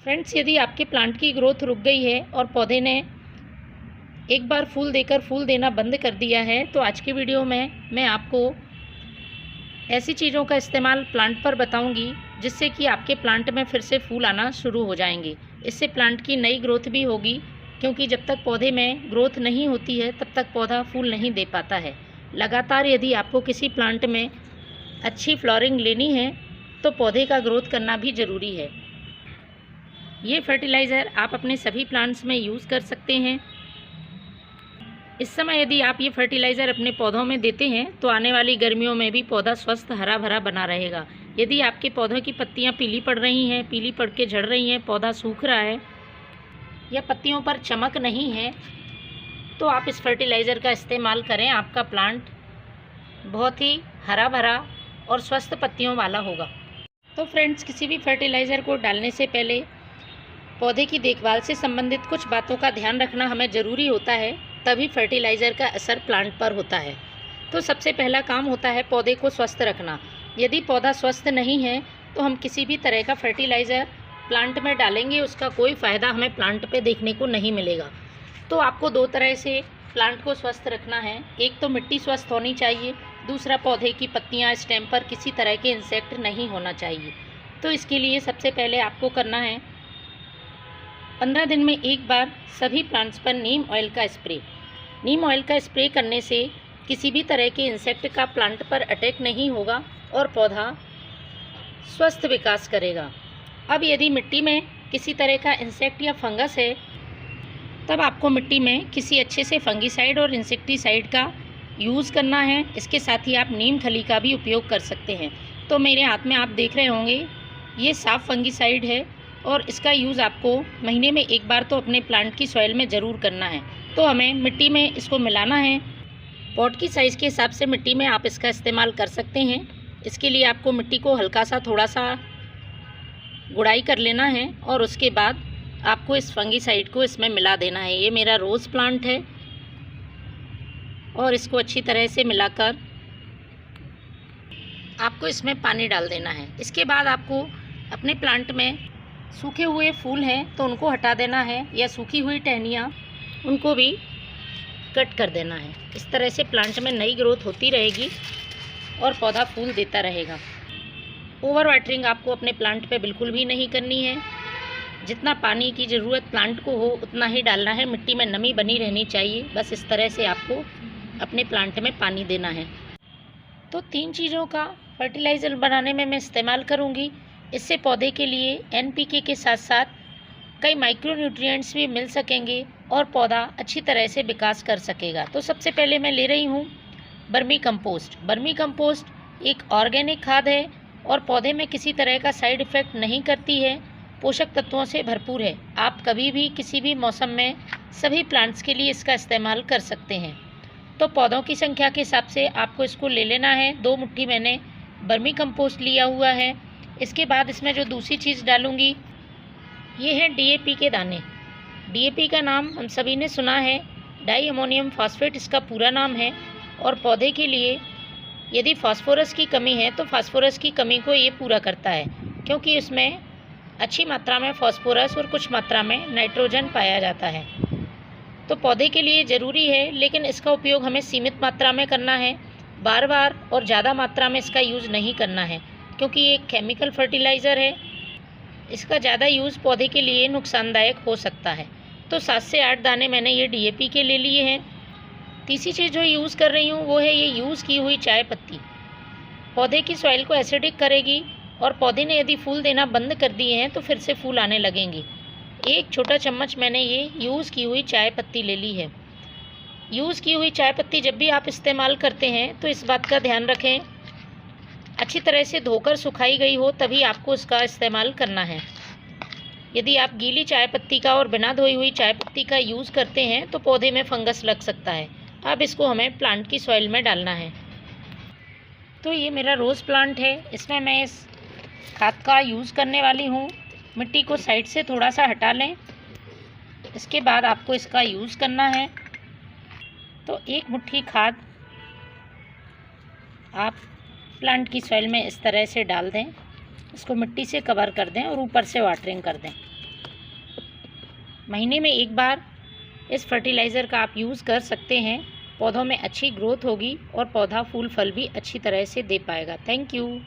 Friends, यदि आपके plant की ग्रोथ रुक गई है और पौधे ने एक बार फूल देकर फूल देना बंद कर दिया है, तो आज की वीडियो में मैं आपको ऐसी चीज़ों का इस्तेमाल प्लांट पर बताऊंगी जिससे कि आपके प्लांट में फिर से फूल आना शुरू हो जाएंगे। इससे प्लांट की नई ग्रोथ भी होगी, क्योंकि जब तक पौधे में ग्रोथ नहीं होती है तब तक पौधा फूल नहीं दे पाता है। लगातार यदि आपको किसी प्लांट में अच्छी फ्लावरिंग लेनी है तो पौधे का ग्रोथ करना भी ज़रूरी है। ये फर्टिलाइज़र आप अपने सभी प्लांट्स में यूज़ कर सकते हैं। इस समय यदि आप ये फर्टिलाइज़र अपने पौधों में देते हैं तो आने वाली गर्मियों में भी पौधा स्वस्थ हरा भरा बना रहेगा। यदि आपके पौधों की पत्तियां पीली पड़ रही हैं, पीली पड़ के झड़ रही हैं, पौधा सूख रहा है या पत्तियों पर चमक नहीं है, तो आप इस फर्टिलाइज़र का इस्तेमाल करें। आपका प्लांट बहुत ही हरा भरा और स्वस्थ पत्तियों वाला होगा। तो फ्रेंड्स, किसी भी फर्टिलाइज़र को डालने से पहले पौधे की देखभाल से संबंधित कुछ बातों का ध्यान रखना हमें ज़रूरी होता है, तभी फर्टिलाइज़र का असर प्लांट पर होता है। तो सबसे पहला काम होता है पौधे को स्वस्थ रखना। यदि पौधा स्वस्थ नहीं है तो हम किसी भी तरह का फर्टिलाइज़र प्लांट में डालेंगे, उसका कोई फ़ायदा हमें प्लांट पे देखने को नहीं मिलेगा। तो आपको दो तरह से प्लांट को स्वस्थ रखना है। एक तो मिट्टी स्वस्थ होनी चाहिए, दूसरा पौधे की पत्तियाँ, स्टेम पर किसी तरह के इंसेक्ट नहीं होना चाहिए। तो इसके लिए सबसे पहले आपको करना है 15 दिन में एक बार सभी प्लांट्स पर नीम ऑयल का स्प्रे। नीम ऑयल का स्प्रे करने से किसी भी तरह के इंसेक्ट का प्लांट पर अटैक नहीं होगा और पौधा स्वस्थ विकास करेगा। अब यदि मिट्टी में किसी तरह का इंसेक्ट या फंगस है, तब आपको मिट्टी में किसी अच्छे से फंगीसाइड और इंसेक्टिसाइड का यूज़ करना है। इसके साथ ही आप नीम खली का भी उपयोग कर सकते हैं। तो मेरे हाथ में आप देख रहे होंगे, ये साफ फंगीसाइड है और इसका यूज़ आपको महीने में एक बार तो अपने प्लांट की सॉइल में ज़रूर करना है। तो हमें मिट्टी में इसको मिलाना है। पॉट की साइज़ के हिसाब से मिट्टी में आप इसका इस्तेमाल कर सकते हैं। इसके लिए आपको मिट्टी को हल्का सा थोड़ा सा गुड़ाई कर लेना है और उसके बाद आपको इस फंगीसाइड को इसमें मिला देना है। ये मेरा रोज़ प्लांट है और इसको अच्छी तरह से मिलाकर आपको इसमें पानी डाल देना है। इसके बाद आपको अपने प्लांट में सूखे हुए फूल हैं तो उनको हटा देना है, या सूखी हुई टहनियाँ उनको भी कट कर देना है। इस तरह से प्लांट में नई ग्रोथ होती रहेगी और पौधा फूल देता रहेगा। ओवर वाटरिंग आपको अपने प्लांट पे बिल्कुल भी नहीं करनी है। जितना पानी की ज़रूरत प्लांट को हो उतना ही डालना है। मिट्टी में नमी बनी रहनी चाहिए। बस इस तरह से आपको अपने प्लांट में पानी देना है। तो 3 चीज़ों का फर्टिलाइज़र बनाने में मैं इस्तेमाल करूँगी। इससे पौधे के लिए NPK के साथ साथ कई माइक्रो न्यूट्रिएंट्स भी मिल सकेंगे और पौधा अच्छी तरह से विकास कर सकेगा। तो सबसे पहले मैं ले रही हूँ बर्मी कंपोस्ट। बर्मी कंपोस्ट एक ऑर्गेनिक खाद है और पौधे में किसी तरह का साइड इफ़ेक्ट नहीं करती है, पोषक तत्वों से भरपूर है। आप कभी भी किसी भी मौसम में सभी प्लांट्स के लिए इसका इस्तेमाल कर सकते हैं। तो पौधों की संख्या के हिसाब से आपको इसको ले लेना है। 2 मुट्ठी मैंने बर्मी कंपोस्ट लिया हुआ है। इसके बाद इसमें जो दूसरी चीज़ डालूँगी ये है DAP के दाने। DAP का नाम हम सभी ने सुना है, डाई अमोनियम फॉस्फेट इसका पूरा नाम है। और पौधे के लिए यदि फास्फोरस की कमी है तो फास्फोरस की कमी को ये पूरा करता है, क्योंकि इसमें अच्छी मात्रा में फास्फोरस और कुछ मात्रा में नाइट्रोजन पाया जाता है। तो पौधे के लिए ज़रूरी है, लेकिन इसका उपयोग हमें सीमित मात्रा में करना है। बार बार और ज़्यादा मात्रा में इसका यूज़ नहीं करना है, क्योंकि ये एक केमिकल फर्टिलाइज़र है। इसका ज़्यादा यूज़ पौधे के लिए नुकसानदायक हो सकता है। तो 7 से 8 दाने मैंने ये DAP के ले लिए हैं। तीसरी चीज़ जो यूज़ कर रही हूँ वो है ये यूज़ की हुई चाय पत्ती। पौधे की सॉइल को एसिडिक करेगी और पौधे ने यदि फूल देना बंद कर दिए हैं तो फिर से फूल आने लगेंगे। 1 छोटा चम्मच मैंने ये यूज़ की हुई चाय पत्ती ले ली है। यूज़ की हुई चाय पत्ती जब भी आप इस्तेमाल करते हैं तो इस बात का ध्यान रखें, अच्छी तरह से धोकर सुखाई गई हो तभी आपको इसका इस्तेमाल करना है। यदि आप गीली चाय पत्ती का और बिना धोई हुई चाय पत्ती का यूज़ करते हैं तो पौधे में फंगस लग सकता है। अब इसको हमें प्लांट की सॉइल में डालना है। तो ये मेरा रोज़ प्लांट है, इसमें मैं इस खाद का यूज़ करने वाली हूँ। मिट्टी को साइड से थोड़ा सा हटा लें। इसके बाद आपको इसका यूज़ करना है। तो 1 मुट्ठी खाद आप प्लांट की सॉइल में इस तरह से डाल दें। इसको मिट्टी से कवर कर दें और ऊपर से वाटरिंग कर दें। महीने में एक बार इस फर्टिलाइज़र का आप यूज़ कर सकते हैं। पौधों में अच्छी ग्रोथ होगी और पौधा फूल फल भी अच्छी तरह से दे पाएगा। Thank you.